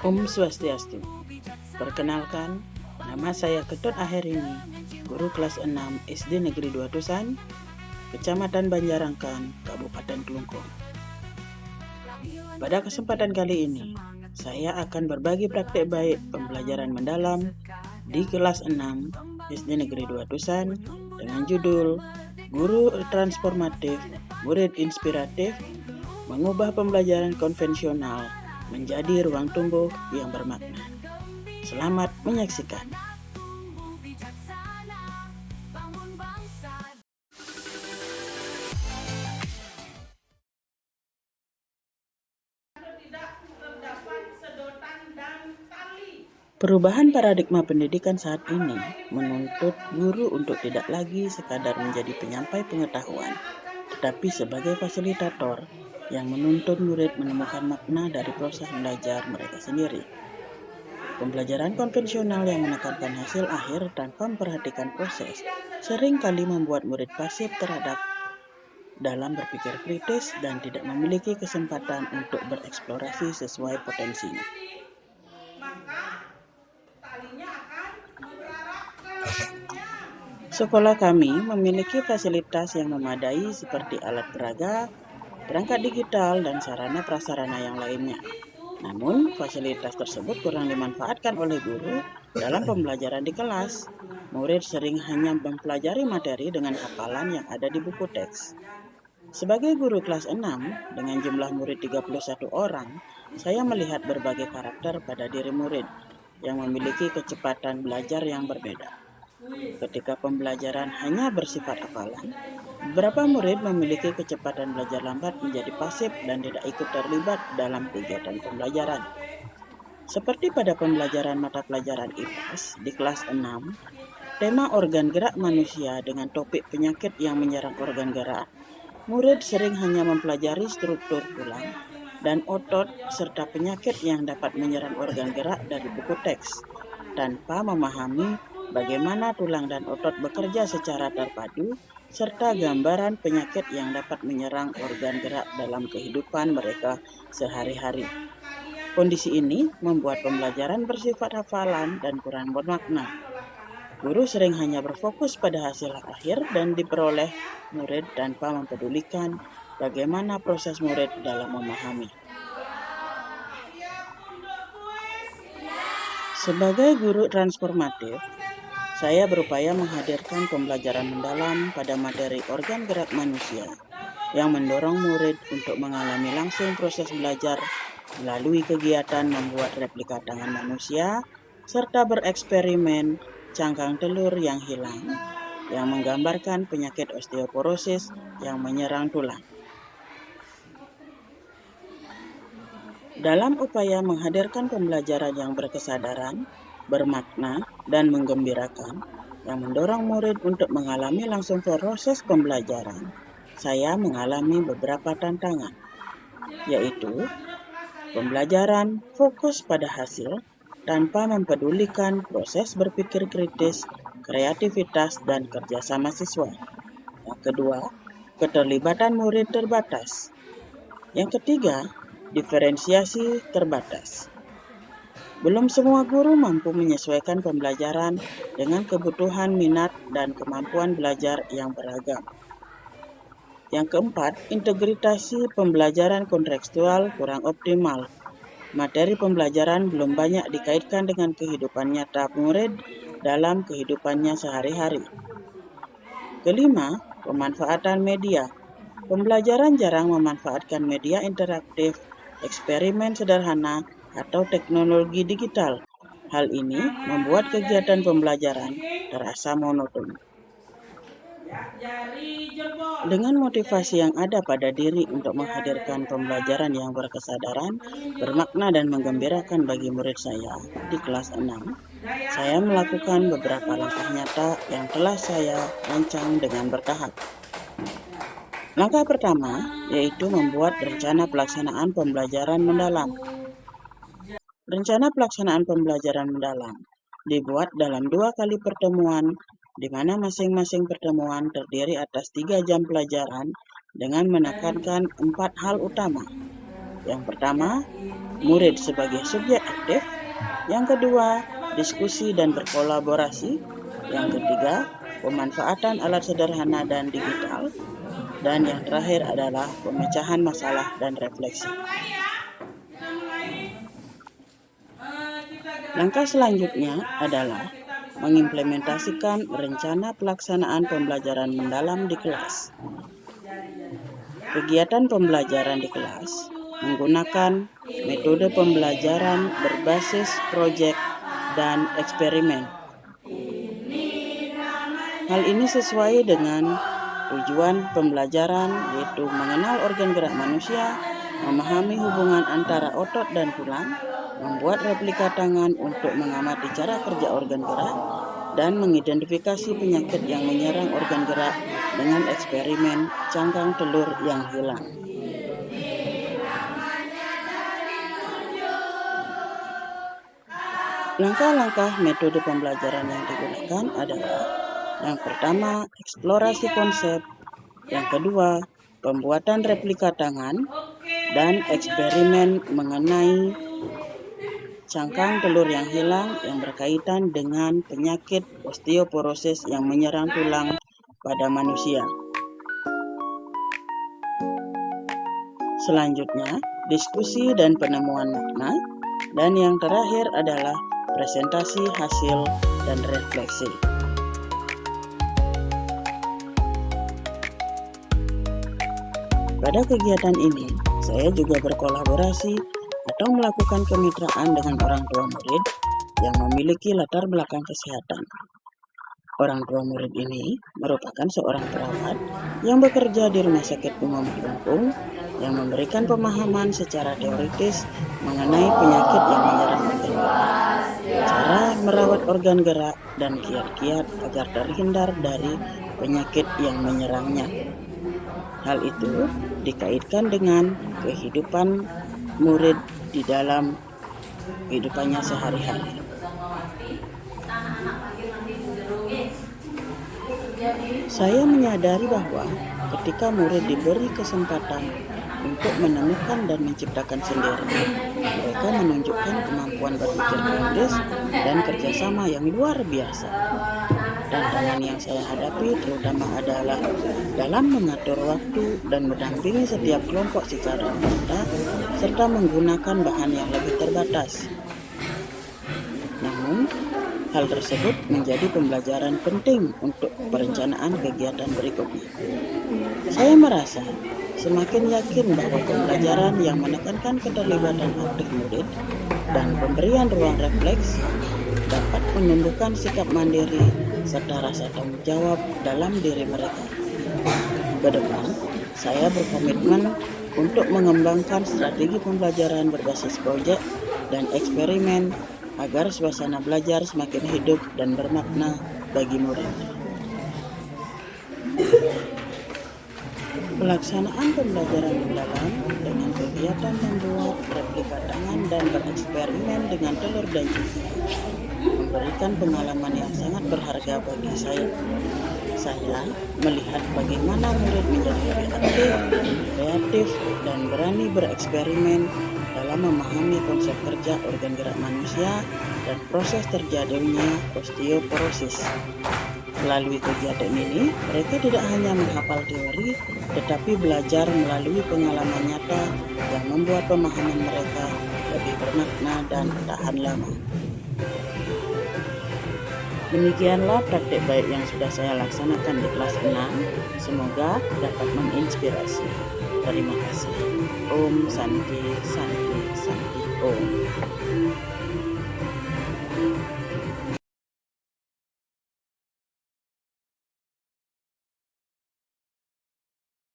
Om Swastiastu. Perkenalkan, nama saya Ketut Aherini, guru kelas 6 SD Negeri 2 Tusan, Kecamatan Banjarangkan, Kabupaten Kelungkung. Pada kesempatan kali ini, saya akan berbagi praktik baik pembelajaran mendalam di kelas 6 SD Negeri 2 Tusan dengan judul Guru Transformatif, Murid Inspiratif, Mengubah Pembelajaran Konvensional menjadi ruang tumbuh yang bermakna. Selamat menyaksikan. Perubahan paradigma pendidikan saat ini menuntut guru untuk tidak lagi sekadar menjadi penyampai pengetahuan, tetapi sebagai fasilitator yang menuntut murid menemukan makna dari proses belajar mereka sendiri. Pembelajaran konvensional yang menekankan hasil akhir tanpa memperhatikan proses seringkali membuat murid pasif terhadap dalam berpikir kritis dan tidak memiliki kesempatan untuk bereksplorasi sesuai potensinya. Sekolah kami memiliki fasilitas yang memadai seperti alat peraga, perangkat digital, dan sarana prasarana yang lainnya. Namun, fasilitas tersebut kurang dimanfaatkan oleh guru dalam pembelajaran di kelas. Murid sering hanya mempelajari materi dengan hafalan yang ada di buku teks. Sebagai guru kelas 6, dengan jumlah murid 31 orang, saya melihat berbagai karakter pada diri murid yang memiliki kecepatan belajar yang berbeda. Ketika pembelajaran hanya bersifat hafalan, beberapa murid memiliki kecepatan belajar lambat menjadi pasif dan tidak ikut terlibat dalam kegiatan pembelajaran. Seperti pada pembelajaran mata pelajaran IPAS di kelas 6, tema organ gerak manusia dengan topik penyakit yang menyerang organ gerak, murid sering hanya mempelajari struktur tulang dan otot serta penyakit yang dapat menyerang organ gerak dari buku teks, tanpa memahami bagaimana tulang dan otot bekerja secara terpadu, serta gambaran penyakit yang dapat menyerang organ gerak dalam kehidupan mereka sehari-hari. Kondisi ini membuat pembelajaran bersifat hafalan dan kurang bermakna. Guru sering hanya berfokus pada hasil akhir dan diperoleh murid tanpa mempedulikan bagaimana proses murid dalam memahami. Sebagai guru transformatif, saya berupaya menghadirkan pembelajaran mendalam pada materi organ gerak manusia yang mendorong murid untuk mengalami langsung proses belajar melalui kegiatan membuat replika tangan manusia serta bereksperimen cangkang telur yang hilang yang menggambarkan penyakit osteoporosis yang menyerang tulang. Dalam upaya menghadirkan pembelajaran yang berkesadaran, bermakna, dan menggembirakan, yang mendorong murid untuk mengalami langsung proses pembelajaran, saya mengalami beberapa tantangan, yaitu pembelajaran fokus pada hasil tanpa mempedulikan proses berpikir kritis, kreativitas, dan kerjasama siswa. Yang kedua, keterlibatan murid terbatas. Yang ketiga, diferensiasi terbatas. Belum semua guru mampu menyesuaikan pembelajaran dengan kebutuhan minat dan kemampuan belajar yang beragam. Yang keempat, integrasi pembelajaran kontekstual kurang optimal. Materi pembelajaran belum banyak dikaitkan dengan kehidupan nyata murid dalam kehidupannya sehari-hari. Kelima, pemanfaatan media. Pembelajaran jarang memanfaatkan media interaktif, eksperimen sederhana, atau teknologi digital. Hal ini membuat kegiatan pembelajaran terasa monoton. Dengan motivasi yang ada pada diri untuk menghadirkan pembelajaran yang berkesadaran, bermakna, dan menggembirakan bagi murid saya di kelas 6, saya melakukan beberapa langkah nyata yang telah saya rancang dengan bertahap. Langkah pertama yaitu membuat rencana pelaksanaan pembelajaran mendalam. Rencana pelaksanaan pembelajaran mendalam dibuat dalam 2 kali pertemuan, di mana masing-masing pertemuan terdiri atas 3 jam pelajaran dengan menekankan 4 hal utama. Yang pertama, murid sebagai subjek aktif. Yang kedua, diskusi dan berkolaborasi. Yang ketiga, pemanfaatan alat sederhana dan digital. Dan yang terakhir adalah pemecahan masalah dan refleksi. Langkah selanjutnya adalah mengimplementasikan rencana pelaksanaan pembelajaran mendalam di kelas. Kegiatan pembelajaran di kelas menggunakan metode pembelajaran berbasis proyek dan eksperimen. Hal ini sesuai dengan tujuan pembelajaran, yaitu mengenal organ gerak manusia, memahami hubungan antara otot dan tulang, membuat replika tangan untuk mengamati cara kerja organ gerak, dan mengidentifikasi penyakit yang menyerang organ gerak dengan eksperimen cangkang telur yang hilang. Langkah-langkah metode pembelajaran yang digunakan adalah: yang pertama, eksplorasi konsep. Yang kedua, pembuatan replika tangan dan eksperimen mengenai cangkang telur yang hilang yang berkaitan dengan penyakit osteoporosis yang menyerang tulang pada manusia. Selanjutnya, diskusi dan penemuan makna. Dan yang terakhir adalah presentasi hasil dan refleksi. Pada kegiatan ini, saya juga berkolaborasi atau melakukan kemitraan dengan orang tua murid yang memiliki latar belakang kesehatan. Orang tua murid ini merupakan seorang perawat yang bekerja di Rumah Sakit Umum Kelungkung yang memberikan pemahaman secara teoritis mengenai penyakit yang menyerang organ gerak, cara merawat organ gerak, dan kiat-kiat agar terhindar dari penyakit yang menyerangnya. Hal itu dikaitkan dengan kehidupan murid di dalam kehidupannya sehari-hari. Saya menyadari bahwa ketika murid diberi kesempatan untuk menemukan dan menciptakan sendiri, mereka menunjukkan kemampuan berpikir kritis dan kerjasama yang luar biasa. Tantangan yang saya hadapi terutama adalah dalam mengatur waktu dan mendampingi setiap kelompok secara nyata serta menggunakan bahan yang lebih terbatas. Namun, hal tersebut menjadi pembelajaran penting untuk perencanaan kegiatan berikutnya. Saya merasa semakin yakin bahwa pembelajaran yang menekankan keterlibatan aktif murid dan pemberian ruang refleks dapat menumbuhkan sikap mandiri serta rasa tanggung jawab dalam diri mereka. Ke depan, saya berkomitmen untuk mengembangkan strategi pembelajaran berbasis proyek dan eksperimen agar suasana belajar semakin hidup dan bermakna bagi murid. Pelaksanaan pembelajaran mendalam dengan kegiatan membuat replika tangan dan bereksperimen dengan telur dan cingkang memberikan pengalaman yang sangat berharga bagi saya. Saya melihat bagaimana murid menjadi lebih aktif, kreatif, dan berani bereksperimen dalam memahami konsep kerja organ gerak manusia dan proses terjadinya osteoporosis. Melalui kegiatan ini, mereka tidak hanya menghafal teori, tetapi belajar melalui pengalaman nyata yang membuat pemahaman mereka lebih bermakna dan tahan lama. Demikianlah praktik baik yang sudah saya laksanakan di kelas 6. Semoga dapat menginspirasi. Terima kasih. Om Santi Santi Santi Om.